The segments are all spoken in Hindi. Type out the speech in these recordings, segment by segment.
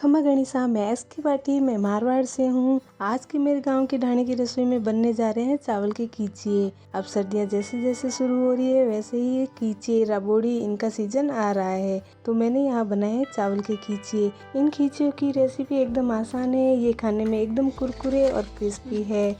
खमा गणिसा, मैं एस.के. पाटिल, मैं मारवाड़ से हूँ। आज की मेरे गांव के ढाणी की रसोई में बनने जा रहे हैं चावल के खींचिए। अब सर्दियाँ जैसे जैसे शुरू हो रही है वैसे ही खींचिए, राबोड़ी इनका सीजन आ रहा है, तो मैंने यहाँ बनाए हैं चावल के खींचिए। इन खींचियों की रेसिपी एकदम आसान है, ये खाने में एकदम कुरकुरे और क्रिस्पी है।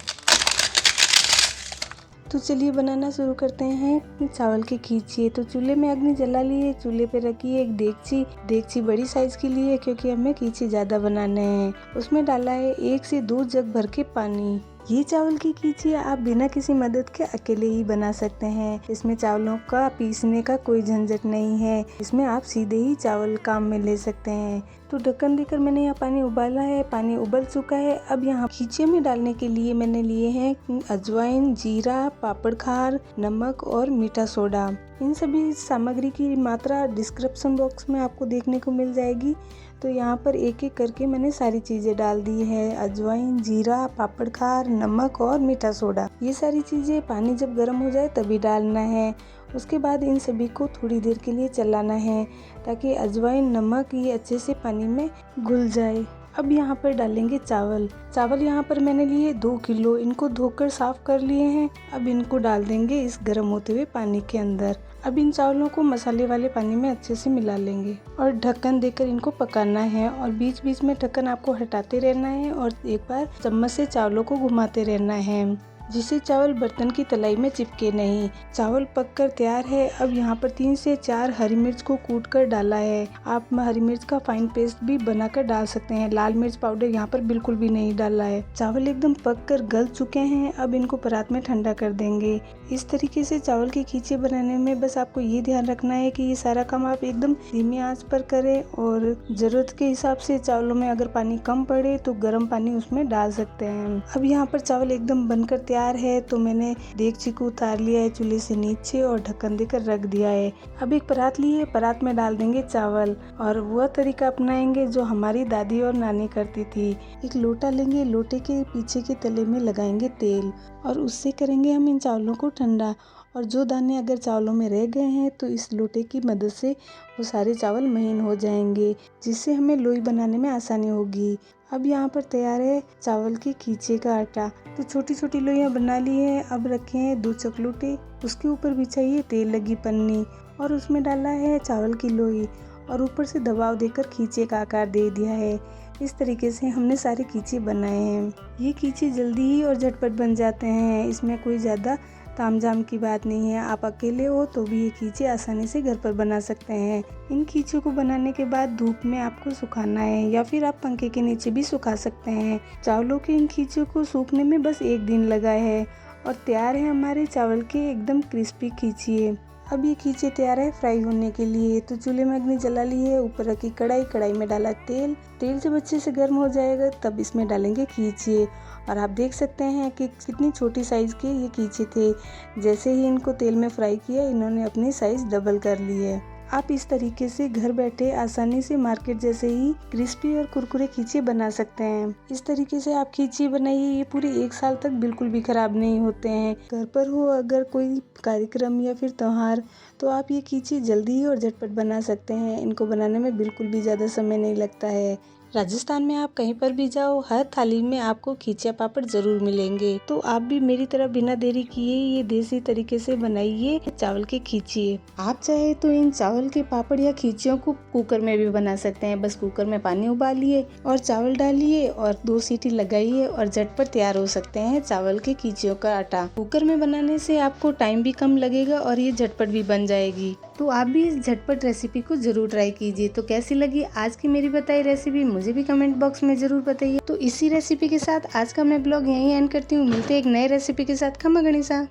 तो चलिए बनाना शुरू करते हैं चावल के खींचिए। तो चूल्हे में अग्नि जला लिए, चूल्हे पे रखिए एक देगची बड़ी साइज की लिए क्योंकि हमें खींची ज़्यादा बनाने हैं। उसमें डाला है 1 से 2 जग भर के पानी। ये चावल की खींचिए आप बिना किसी मदद के अकेले ही बना सकते हैं। इसमें चावलों का पीसने का कोई झंझट नहीं है, इसमें आप सीधे ही चावल काम में ले सकते हैं। तो ढक्कन देकर मैंने यहाँ पानी उबाला है, पानी उबल चुका है। अब यहाँ खींचिए में डालने के लिए मैंने लिए हैं अजवाइन, जीरा, पापड़ खार, नमक और मीठा सोडा। इन सभी सामग्री की मात्रा डिस्क्रिप्शन बॉक्स में आपको देखने को मिल जाएगी। तो यहाँ पर एक एक करके मैंने सारी चीज़ें डाल दी है, अजवाइन, जीरा, पापड़ खार, नमक और मीठा सोडा। ये सारी चीज़ें पानी जब गर्म हो जाए तभी डालना है। उसके बाद इन सभी को थोड़ी देर के लिए चलाना है ताकि अजवाइन, नमक ये अच्छे से पानी में घुल जाए। अब यहाँ पर डालेंगे चावल यहाँ पर मैंने लिए 2 किलो। इनको धोकर साफ कर लिए हैं। अब इनको डाल देंगे इस गर्म होते हुए पानी के अंदर। अब इन चावलों को मसाले वाले पानी में अच्छे से मिला लेंगे और ढक्कन देकर इनको पकाना है। और बीच बीच में ढक्कन आपको हटाते रहना है और एक बार चम्मच से चावलों को घुमाते रहना है जिससे चावल बर्तन की तलाई में चिपके नहीं। चावल पककर तैयार है। अब यहाँ पर 3 से 4 हरी मिर्च को कूट कर डाला है। आप हरी मिर्च का फाइन पेस्ट भी बनाकर डाल सकते हैं। लाल मिर्च पाउडर यहाँ पर बिल्कुल भी नहीं डाला है। चावल एकदम पककर गल चुके हैं। अब इनको परात में ठंडा कर देंगे। इस तरीके से चावल की खींचे बनाने में बस आपको ये ध्यान रखना है कि ये सारा काम आप एकदम धीमी आंच पर करें और जरूरत के हिसाब से चावलों में अगर पानी कम पड़े तो गर्म पानी उसमें डाल सकते हैं। अब यहाँ पर चावल एकदम बनकर तैयार है, तो मैंने देगची को उतार लिया है चूल्हे से नीचे और ढक्कन देकर रख दिया है। अब एक परात ली है, परात में डाल देंगे चावल और वह तरीका अपनाएंगे जो हमारी दादी और नानी करती थी। एक लोटा लेंगे, लोटे के पीछे के तले में लगाएंगे तेल और उससे करेंगे हम इन चावलों को ठंडा। और जो दाने अगर चावलों में रह गए हैं तो इस लोटे की मदद से वो सारे चावल महीन हो जाएंगे, जिससे हमें लोई बनाने में आसानी होगी। अब यहाँ पर तैयार है चावल के खींचे का आटा। तो छोटी छोटी लोइयाँ बना ली है। अब रखे हैं 2 चकलोटे, उसके ऊपर बिछाइए तेल लगी पन्नी और उसमें डाला है चावल की लोई और ऊपर से दबाव देकर खींचे का आकार दे दिया है। इस तरीके से हमने सारे खींचे बनाए हैं। ये खींचे जल्दी ही और झटपट बन जाते हैं, इसमें कोई ज़्यादा तामझाम की बात नहीं है। आप अकेले हो तो भी ये खींचे आसानी से घर पर बना सकते हैं। इन खींचों को बनाने के बाद धूप में आपको सुखाना है या फिर आप पंखे के नीचे भी सुखा सकते हैं। चावलों के इन खींचों को सूखने में बस 1 दिन लगा है और तैयार है हमारे चावल के एकदम क्रिस्पी खींचिए। अब ये खींचे तैयार है फ्राई होने के लिए। तो चूल्हे में अग्नि जला ली है, ऊपर रखी कढ़ाई में डाला तेल जब अच्छे से गर्म हो जाएगा तब इसमें डालेंगे खींचे। और आप देख सकते हैं कि कितनी छोटी साइज के ये खींचे थे। जैसे ही इनको तेल में फ्राई किया इन्होंने अपनी साइज डबल कर ली है। आप इस तरीके से घर बैठे आसानी से मार्केट जैसे ही क्रिस्पी और कुरकुरे खींचे बना सकते हैं। इस तरीके से आप खींचे बनाइए, ये पूरे 1 साल तक बिल्कुल भी खराब नहीं होते हैं। घर पर हो अगर कोई कार्यक्रम या फिर त्योहार तो आप ये खींचे जल्दी और झटपट बना सकते हैं। इनको बनाने में बिल्कुल भी ज़्यादा समय नहीं लगता है। राजस्थान में आप कहीं पर भी जाओ, हर थाली में आपको खींचा पापड़ जरूर मिलेंगे। तो आप भी मेरी तरह बिना देरी किए ये देसी तरीके से बनाइए चावल के खींचिए। आप चाहे तो इन चावल के पापड़ या खींचियों को कुकर में भी बना सकते हैं। बस कुकर में पानी उबालिए और चावल डालिए और 2 सीटी लगाइए और झटपट तैयार हो सकते हैं चावल के खींचियों का आटा। कुकर में बनाने से आपको टाइम भी कम लगेगा और ये झटपट भी बन जाएगी। तो आप भी इस झटपट रेसिपी को जरूर ट्राई कीजिए। तो कैसी लगी आज की मेरी बताई रेसिपी मुझे भी कमेंट बॉक्स में जरूर बताइए। तो इसी रेसिपी के साथ आज का मैं ब्लॉग यहीं एंड करती हूँ। मिलते हैं एक नए रेसिपी के साथ। खमा गणिसा।